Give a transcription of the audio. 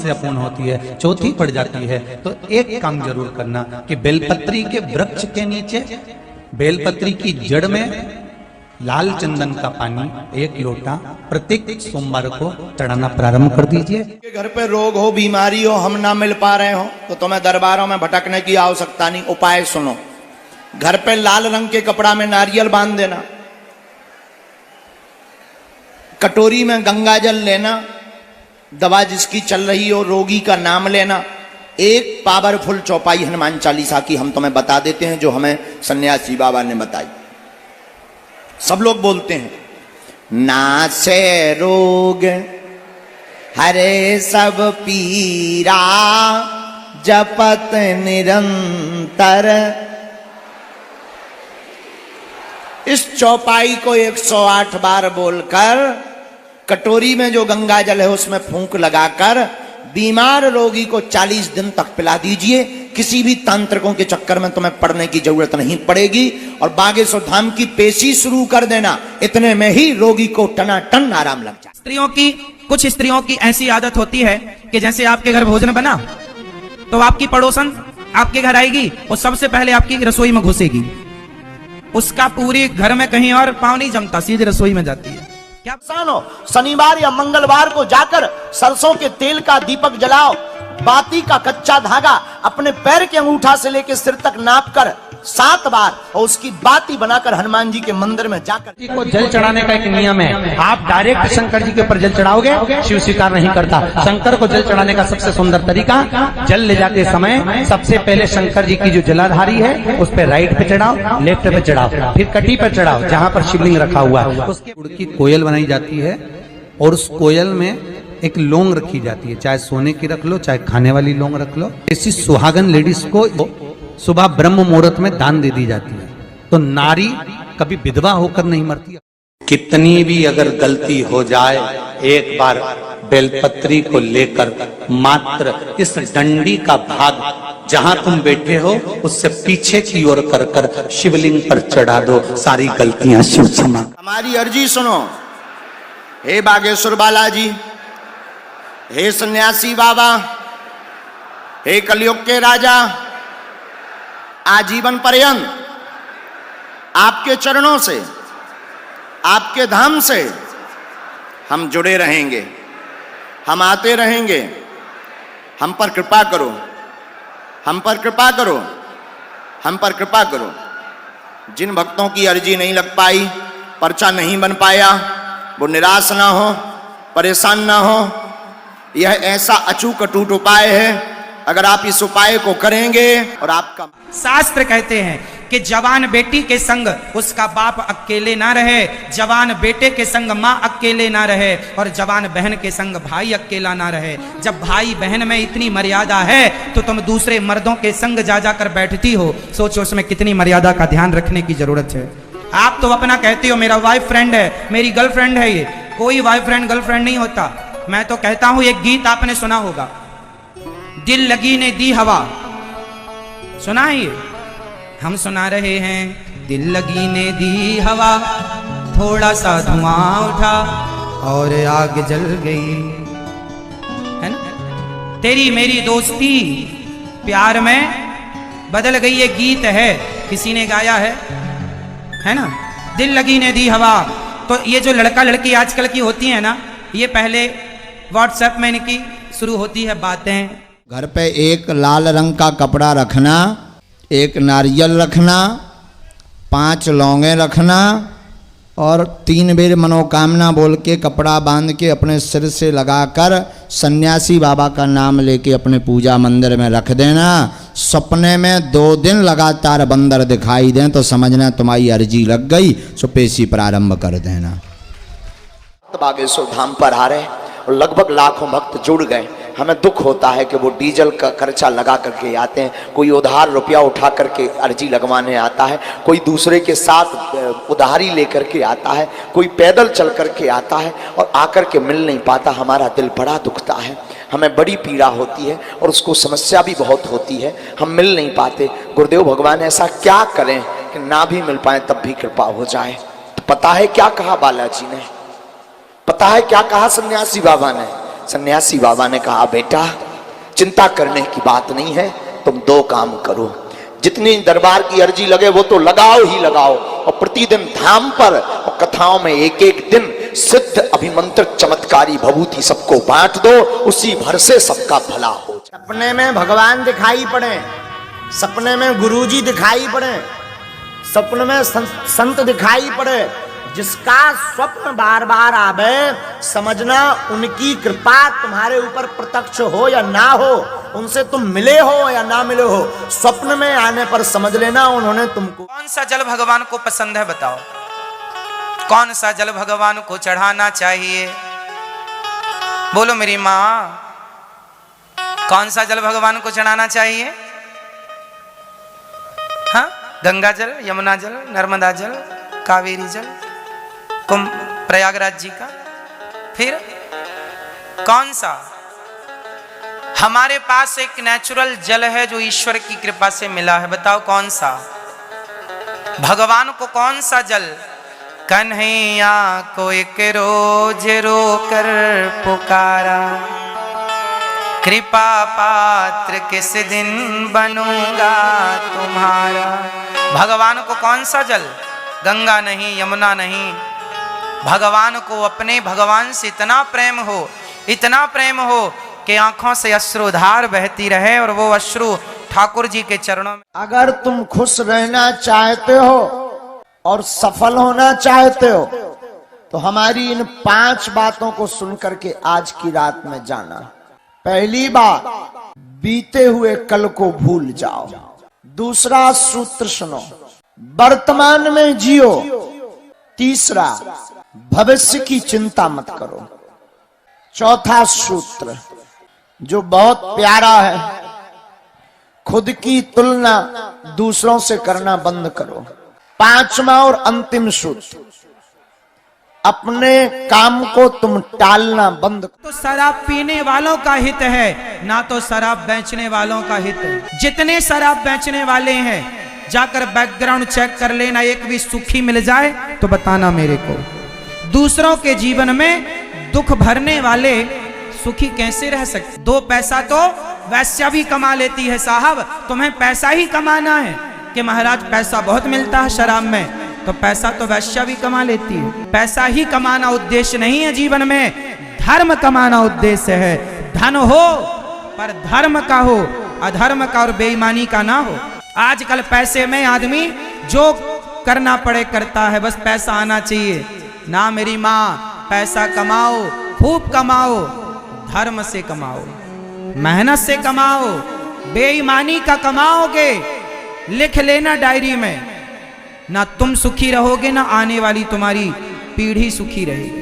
समस्या पूर्ण होती है, चौथी पड़ जाती है, तो एक काम जरूर करना कि बेलपत्री के वृक्ष के नीचे बेलपत्री की जड़ में लाल चंदन का पानी 1 लोटा प्रत्येक सोमवार को चढ़ाना प्रारंभ कर दीजिए। घर पे रोग हो, बीमारी हो, हम ना मिल पा रहे हो तो तुम्हें दरबारों में भटकने की आवश्यकता नहीं। उपाय सुनो। घर पे लाल रंग के कपड़ा में नारियल बांध देना, कटोरी में गंगा जल लेना, दवा जिसकी चल रही हो रोगी का नाम लेना, एक पावरफुल चौपाई हनुमान चालीसा की हम तुम्हें बता देते हैं जो हमें सन्यासी बाबा ने बताई। सब लोग बोलते हैं नासे रोग हरे सब पीरा जपत निरंतर। इस चौपाई को 108 बार बोलकर कटोरी में जो गंगा जल है उसमें फूंक लगाकर बीमार रोगी को 40 दिन तक पिला दीजिए। किसी भी तांत्रिकों के चक्कर में तुम्हें पड़ने की जरूरत नहीं पड़ेगी और बागेश्वर धाम की पेशी शुरू कर देना, इतने में ही रोगी को टनाटन आराम लग जाए। स्त्रियों की, कुछ स्त्रियों की ऐसी आदत होती है कि जैसे आपके घर भोजन बना तो आपकी पड़ोसन आपके घर आएगी और सबसे पहले आपकी रसोई में घुसेगी, उसका पूरी घर में कहीं और पांव नहीं जमता, सीधे रसोई में जाती है। क्या सानो शनिवार या मंगलवार को जाकर सरसों के तेल का दीपक जलाओ, बाती का कच्चा धागा अपने पैर के अंगूठा से लेकर सिर तक नापकर 7 बार और उसकी बाती बनाकर हनुमान जी के मंदिर में जाकर जी को जल चढ़ाने का एक नियम है। आप डायरेक्ट शंकर जी के ऊपर जल चढ़ाओगे, शिव स्वीकार नहीं करता। शंकर को जल चढ़ाने का सबसे सुंदर तरीका, जल ले जाते समय सबसे पहले शंकर जी की जो जलाधारी है उस पे राइट पे चढ़ाओ, लेफ्ट पे चढ़ाओ, फिर कटी पे चढ़ाओ जहां पर शिवलिंग रखा हुआ है। उसके गुड़ की कोयल बनाई जाती है और उस कोयल में एक लौंग रखी जाती है, चाहे सोने की रख लो चाहे खाने वाली लौंग रख लो। ऐसी सुहागन लेडीज को सुबह ब्रह्म मुहूर्त में दान दे दी जाती है। तो नारी कभी विधवा होकर नहीं मरती। कितनी भी अगर गलती हो जाए, एक बार बेलपत्री को लेकर मात्र इस डंडी का भाग जहां तुम बैठे हो उससे पीछे की ओर कर कर शिवलिंग पर चढ़ा दो, सारी गलतियां शिव क्षमा। हमारी अर्जी सुनो। हे बागेश्वर बालाजी, हे सन्यासी बाबा, हे कलयुग के राजा, आजीवन पर्यंत आपके चरणों से, आपके धाम से हम जुड़े रहेंगे, हम आते रहेंगे। हम पर कृपा करो, हम पर कृपा करो, हम पर कृपा करो। जिन भक्तों की अर्जी नहीं लग पाई, पर्चा नहीं बन पाया, वो निराश ना हो, परेशान ना हो। यह ऐसा अचूक अटूट उपाय है, अगर आप इस उपाय को करेंगे और आपका शास्त्र कहते हैं कि जवान बेटी के संग उसका बाप अकेले ना रहे, जवान बेटे के संग माँ अकेले ना रहे और जवान बहन के संग भाई अकेला ना रहे। जब भाई बहन में इतनी मर्यादा है तो तुम दूसरे मर्दों के संग जा जाकर बैठती हो, सोचो उसमें कितनी मर्यादा का ध्यान रखने की जरूरत है। आप तो अपना कहती हो मेरा वाइफ फ्रेंड है, मेरी गर्लफ्रेंड है, ये कोई वाइफ फ्रेंड गर्लफ्रेंड नहीं होता। मैं तो कहता हूं एक गीत आपने सुना होगा, दिल लगी ने दी हवा, सुना है ये? हम सुना रहे हैं, दिल लगी ने दी हवा, थोड़ा सा धुआं उठा और आग जल गई, है ना? तेरी मेरी दोस्ती प्यार में बदल गई, ये गीत है, किसी ने गाया है ना? दिल लगी ने दी हवा। तो ये जो लड़का लड़की आजकल की होती है ना, ये पहले व्हाट्सएप में इनकी शुरू होती है बातें। घर पे एक लाल रंग का कपड़ा रखना, एक नारियल रखना, 5 लौंगे रखना और 3 बार मनोकामना बोल के कपड़ा बांध के अपने सिर से लगाकर सन्यासी बाबा का नाम लेके अपने पूजा मंदिर में रख देना। सपने में 2 दिन लगातार बंदर दिखाई दें तो समझना तुम्हारी अर्जी लग गई, सो पेशी प्रारंभ कर देना। बागेश्वर धाम पर आ रहे और लगभग लाखों भक्त जुड़ गए। हमें दुख होता है कि वो डीजल का खर्चा लगा करके आते हैं, कोई उधार रुपया उठा करके अर्जी लगवाने आता है, कोई दूसरे के साथ उधारी लेकर के आता है, कोई पैदल चल करके आता है और आकर के मिल नहीं पाता। हमारा दिल बड़ा दुखता है, हमें बड़ी पीड़ा होती है और उसको समस्या भी बहुत होती है, हम मिल नहीं पाते। गुरुदेव भगवान ऐसा क्या करें कि ना भी मिल पाए तब भी कृपा हो जाए। तो पता है क्या कहा बालाजी ने, पता है क्या कहा सन्यासी बाबा ने? सन्यासी बाबा ने कहा, बेटा चिंता करने की बात नहीं है, तुम दो काम करो, जितनी दरबार की अर्जी लगे वो तो लगाओ ही लगाओ, और प्रतिदिन धाम पर और कथाओं में एक एक दिन सिद्ध अभिमंत्रित चमत्कारी भभूति सबको बांट दो, उसी भर से सबका भला हो। सपने में भगवान दिखाई पड़े, सपने में गुरुजी दिखाई पड़े, सपने में संत दिखाई पड़े, जिसका स्वप्न बार बार आवे, समझना उनकी कृपा तुम्हारे ऊपर प्रत्यक्ष हो या ना हो, उनसे तुम मिले हो या ना मिले हो, स्वप्न में आने पर समझ लेना उन्होंने तुमको। कौन सा जल भगवान को पसंद है बताओ, कौन सा जल भगवान को चढ़ाना चाहिए? बोलो मेरी माँ, कौन सा जल भगवान को चढ़ाना चाहिए? हाँ, गंगा जल, यमुना जल, नर्मदा जल, कावेरी जल, कुंभ प्रयागराज जी का, फिर कौन सा? हमारे पास एक नेचुरल जल है जो ईश्वर की कृपा से मिला है, बताओ कौन सा? भगवान को कौन सा जल? कन्हैया को एक रोज रोकर पुकारा, कृपा पात्र किस दिन बनूंगा तुम्हारा। भगवान को कौन सा जल? गंगा नहीं, यमुना नहीं, भगवान को अपने भगवान से इतना प्रेम हो, इतना प्रेम हो कि आंखों से अश्रुधार बहती रहे और वो अश्रु ठाकुर जी के चरणों में। अगर तुम खुश रहना चाहते हो और सफल होना चाहते हो तो हमारी इन 5 बातों को सुनकर के आज की रात में जाना। पहली बात, बीते हुए कल को भूल जाओ। दूसरा सूत्र सुनो, वर्तमान में जियो। तीसरा, भविष्य की चिंता मत करो। चौथा सूत्र जो बहुत प्यारा है, खुद की तुलना दूसरों से करना बंद करो। 5वां और अंतिम सूत्र, अपने काम को तुम टालना बंद करो। तो शराब पीने वालों का हित है, ना तो शराब बेचने वालों का हित है। जितने शराब बेचने वाले हैं जाकर बैकग्राउंड चेक कर लेना, एक भी सुखी मिल जाए तो बताना मेरे को। दूसरों के जीवन में दुख भरने वाले सुखी कैसे रह सकते? 2 पैसा तो वैश्या भी कमा लेती है साहब, तुम्हें पैसा ही कमाना है कि महाराज पैसा बहुत मिलता है शराब में, तो पैसा तो वैश्या भी कमा लेती है। पैसा ही कमाना उद्देश्य नहीं है जीवन में, धर्म कमाना उद्देश्य है। धन हो पर धर्म का हो, अधर्म का और बेईमानी का ना हो। आजकल पैसे में आदमी जो करना पड़े करता है, बस पैसा आना चाहिए ना। मेरी माँ, पैसा कमाओ, खूब कमाओ, धर्म से कमाओ, मेहनत से कमाओ। बेईमानी का कमाओगे, लिख लेना डायरी में, ना तुम सुखी रहोगे ना आने वाली तुम्हारी पीढ़ी सुखी रहेगी।